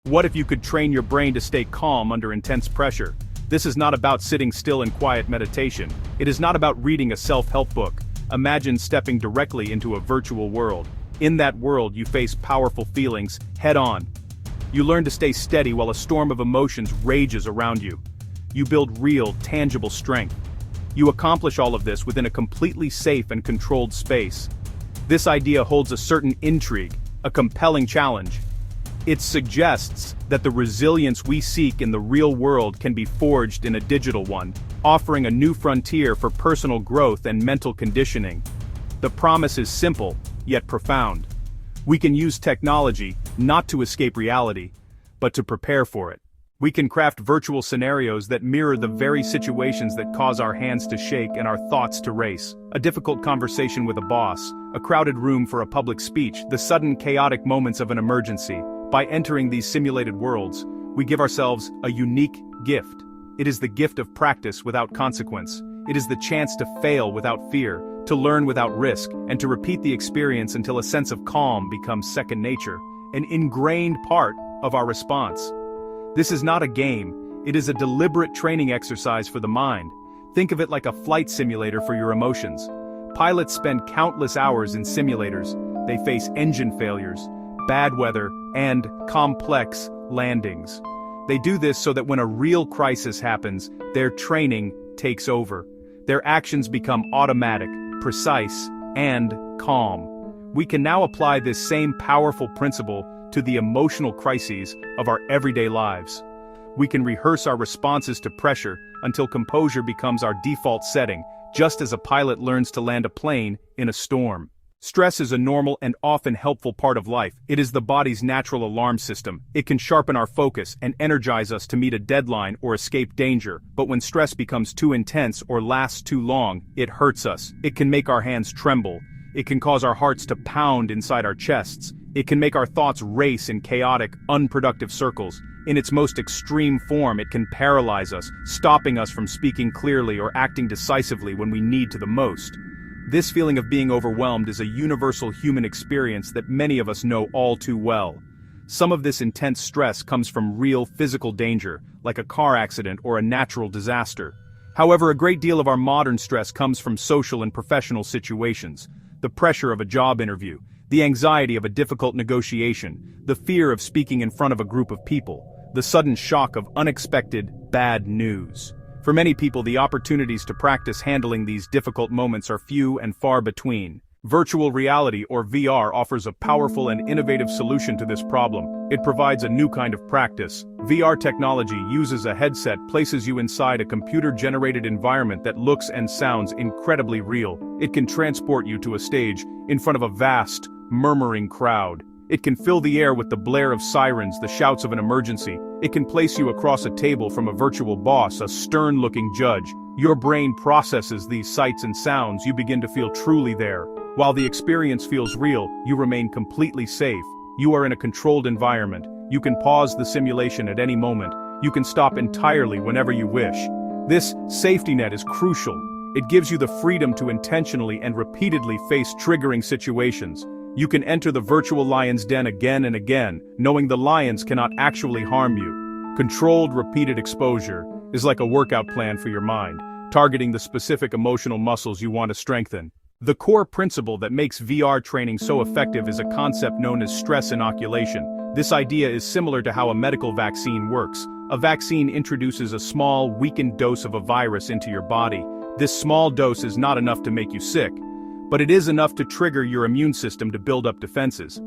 What if you could train your brain to stay calm under intense pressure? This is not about sitting still in quiet meditation. It is not about reading a self-help book. Imagine stepping directly into a virtual world. In that world, you face powerful feelings head-on. You learn to stay steady while a storm of emotions rages around you. You build real, tangible strength. You accomplish all of this within a completely safe and controlled space. This idea holds a certain intrigue, a compelling challenge. It suggests that the resilience we seek in the real world can be forged in a digital one, offering a new frontier for personal growth and mental conditioning. The promise is simple, yet profound. We can use technology, not to escape reality, but to prepare for it. We can craft virtual scenarios that mirror the very situations that cause our hands to shake and our thoughts to race. A difficult conversation with a boss, a crowded room for a public speech, the sudden chaotic moments of an emergency. By entering these simulated worlds, we give ourselves a unique gift. It is the gift of practice without consequence. It is the chance to fail without fear, to learn without risk, and to repeat the experience until a sense of calm becomes second nature, an ingrained part of our response. This is not a game, it is a deliberate training exercise for the mind. Think of it like a flight simulator for your emotions. Pilots spend countless hours in simulators. They face engine failures, bad weather, and complex landings. They do this so that when a real crisis happens, their training takes over. Their actions become automatic, precise, and calm. We can now apply this same powerful principle to the emotional crises of our everyday lives. We can rehearse our responses to pressure until composure becomes our default setting, just as a pilot learns to land a plane in a storm. Stress is a normal and often helpful part of life. It is the body's natural alarm system. It can sharpen our focus and energize us to meet a deadline or escape danger. But when stress becomes too intense or lasts too long, it hurts us. It can make our hands tremble. It can cause our hearts to pound inside our chests. It can make our thoughts race in chaotic, unproductive circles. In its most extreme form, it can paralyze us, stopping us from speaking clearly or acting decisively when we need to the most. This feeling of being overwhelmed is a universal human experience that many of us know all too well. Some of this intense stress comes from real physical danger, like a car accident or a natural disaster. However, a great deal of our modern stress comes from social and professional situations. The pressure of a job interview, the anxiety of a difficult negotiation, the fear of speaking in front of a group of people, the sudden shock of unexpected, bad news. For many people, the opportunities to practice handling these difficult moments are few and far between. Virtual reality, or VR, offers a powerful and innovative solution to this problem. It provides a new kind of practice. VR technology uses a headset, places you inside a computer-generated environment that looks and sounds incredibly real. It can transport you to a stage in front of a vast, murmuring crowd. It can fill the air with the blare of sirens, the shouts of an emergency. It can place you across a table from a virtual boss, a stern-looking judge. Your brain processes these sights and sounds. You begin to feel truly there. While the experience feels real, you remain completely safe. You are in a controlled environment. You can pause the simulation at any moment. You can stop entirely whenever you wish. This safety net is crucial. It gives you the freedom to intentionally and repeatedly face triggering situations. You can enter the virtual lion's den again and again, knowing the lions cannot actually harm you. Controlled, repeated exposure is like a workout plan for your mind, targeting the specific emotional muscles you want to strengthen. The core principle that makes VR training so effective is a concept known as stress inoculation. This idea is similar to how a medical vaccine works. A vaccine introduces a small, weakened dose of a virus into your body. This small dose is not enough to make you sick, but it is enough to trigger your immune system to build up defenses.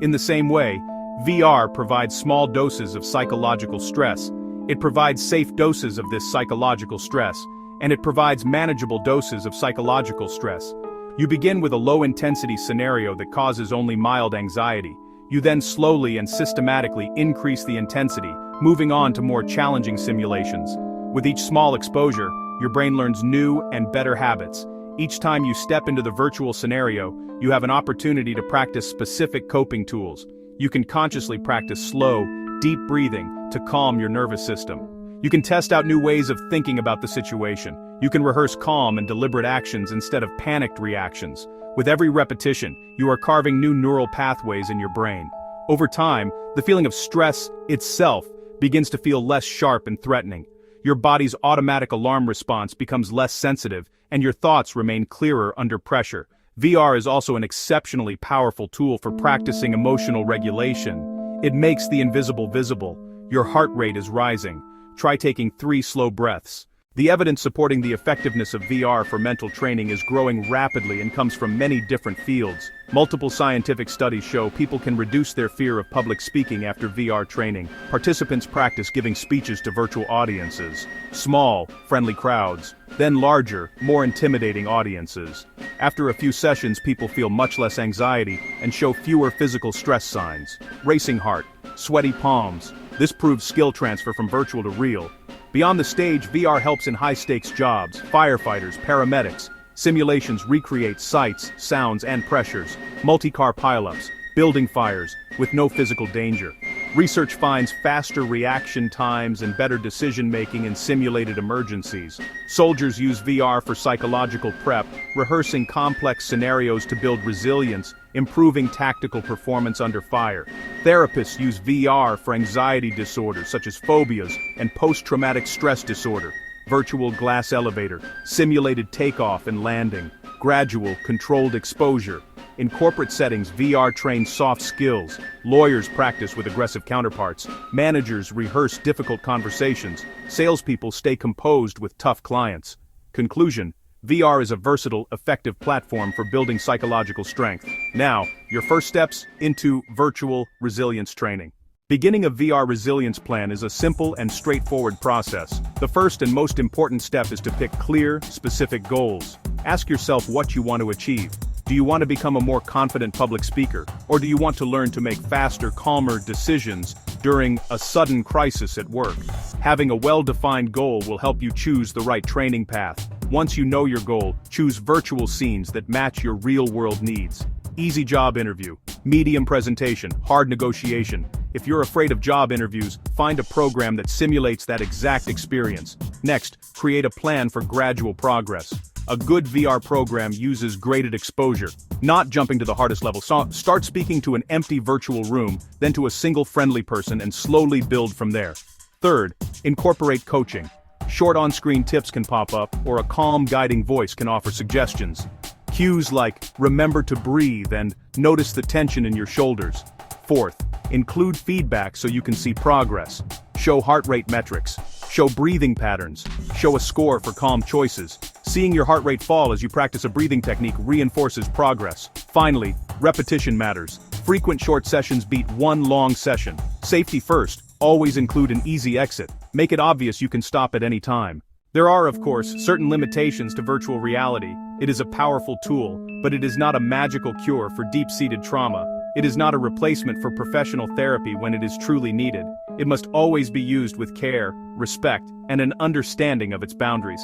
In the same way, VR provides small doses of psychological stress. It provides safe doses of this psychological stress, and it provides manageable doses of psychological stress. You begin with a low-intensity scenario that causes only mild anxiety. You then slowly and systematically increase the intensity, moving on to more challenging simulations. With each small exposure, your brain learns new and better habits. Each time you step into the virtual scenario, you have an opportunity to practice specific coping tools. You can consciously practice slow, deep breathing to calm your nervous system. You can test out new ways of thinking about the situation. You can rehearse calm and deliberate actions instead of panicked reactions. With every repetition, you are carving new neural pathways in your brain. Over time, the feeling of stress itself begins to feel less sharp and threatening. Your body's automatic alarm response becomes less sensitive, and your thoughts remain clearer under pressure. VR is also an exceptionally powerful tool for practicing emotional regulation. It makes the invisible visible. Your heart rate is rising. Try taking 3 slow breaths. The evidence supporting the effectiveness of VR for mental training is growing rapidly and comes from many different fields. Multiple scientific studies show people can reduce their fear of public speaking after VR training. Participants practice giving speeches to virtual audiences, small, friendly crowds, then larger, more intimidating audiences. After a few sessions, people feel much less anxiety and show fewer physical stress signs. Racing heart, sweaty palms. This proves skill transfer from virtual to real. Beyond the stage, VR helps in high-stakes jobs, firefighters, paramedics. Simulations recreate sights, sounds, and pressures, multi-car pileups, building fires, with no physical danger. Research finds faster reaction times and better decision-making in simulated emergencies. Soldiers use VR for psychological prep, rehearsing complex scenarios to build resilience, improving tactical performance under fire. Therapists use VR for anxiety disorders such as phobias and post-traumatic stress disorder. Virtual glass elevator, simulated takeoff and landing, gradual, controlled exposure. In corporate settings, VR trains soft skills. Lawyers practice with aggressive counterparts. Managers rehearse difficult conversations. Salespeople stay composed with tough clients. Conclusion: VR is a versatile, effective platform for building psychological strength. Now, your first steps into virtual resilience training. Beginning a VR resilience plan is a simple and straightforward process. The first and most important step is to pick clear, specific goals. Ask yourself what you want to achieve. Do you want to become a more confident public speaker? Or do you want to learn to make faster, calmer decisions during a sudden crisis at work? Having a well-defined goal will help you choose the right training path. Once you know your goal, choose virtual scenes that match your real-world needs. Easy job interview, medium presentation, hard negotiation. If you're afraid of job interviews, find a program that simulates that exact experience. Next, create a plan for gradual progress. A good VR program uses graded exposure, not jumping to the hardest level. Start speaking to an empty virtual room, then to a single friendly person, and slowly build from there. Third, incorporate coaching. Short on-screen tips can pop up, or a calm guiding voice can offer suggestions. Cues like, remember to breathe and notice the tension in your shoulders. Fourth, include feedback so you can see progress. Show heart rate metrics. Show breathing patterns. Show a score for calm choices. Seeing your heart rate fall as you practice a breathing technique reinforces progress. Finally, repetition matters. Frequent short sessions beat one long session. Safety first, always include an easy exit. Make it obvious you can stop at any time. There are, of course, certain limitations to virtual reality. It is a powerful tool, but it is not a magical cure for deep-seated trauma. It is not a replacement for professional therapy when it is truly needed. It must always be used with care, respect, and an understanding of its boundaries.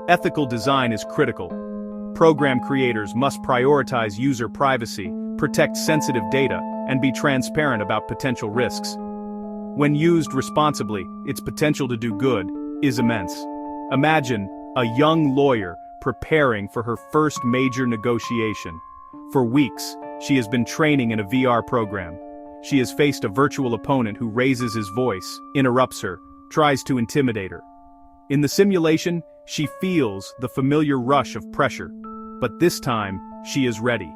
Ethical design is critical. Program creators must prioritize user privacy, protect sensitive data, and be transparent about potential risks. When used responsibly, its potential to do good is immense. Imagine a young lawyer preparing for her first major negotiation. For weeks, she has been training in a VR program. She has faced a virtual opponent who raises his voice, interrupts her, tries to intimidate her. In the simulation, she feels the familiar rush of pressure. But this time, she is ready.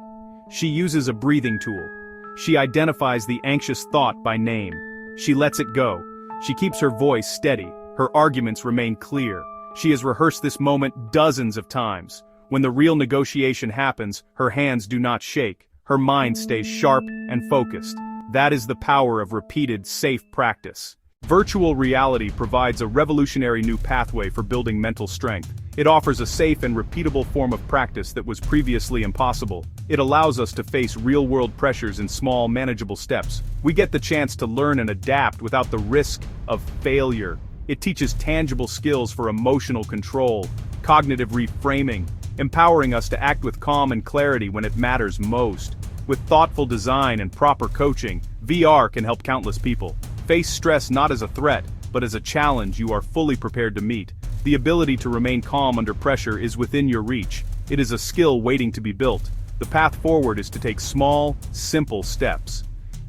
She uses a breathing tool. She identifies the anxious thought by name. She lets it go. She keeps her voice steady. Her arguments remain clear. She has rehearsed this moment dozens of times. When the real negotiation happens, her hands do not shake. Her mind stays sharp and focused. That is the power of repeated, safe practice. Virtual reality provides a revolutionary new pathway for building mental strength. It offers a safe and repeatable form of practice that was previously impossible. It allows us to face real-world pressures in small, manageable steps. We get the chance to learn and adapt without the risk of failure. It teaches tangible skills for emotional control, cognitive reframing, empowering us to act with calm and clarity when it matters most. With thoughtful design and proper coaching, VR can help countless people face stress not as a threat, but as a challenge you are fully prepared to meet. The ability to remain calm under pressure is within your reach. It is a skill waiting to be built. The path forward is to take small, simple steps.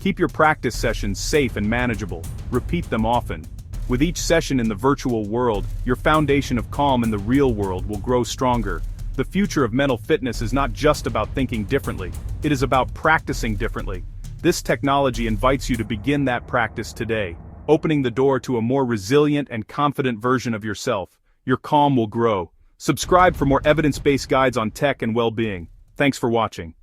Keep your practice sessions safe and manageable. Repeat them often. With each session in the virtual world, your foundation of calm in the real world will grow stronger. The future of mental fitness is not just about thinking differently, it is about practicing differently. This technology invites you to begin that practice today, opening the door to a more resilient and confident version of yourself. Your calm will grow. Subscribe for more evidence-based guides on tech and well-being. Thanks for watching.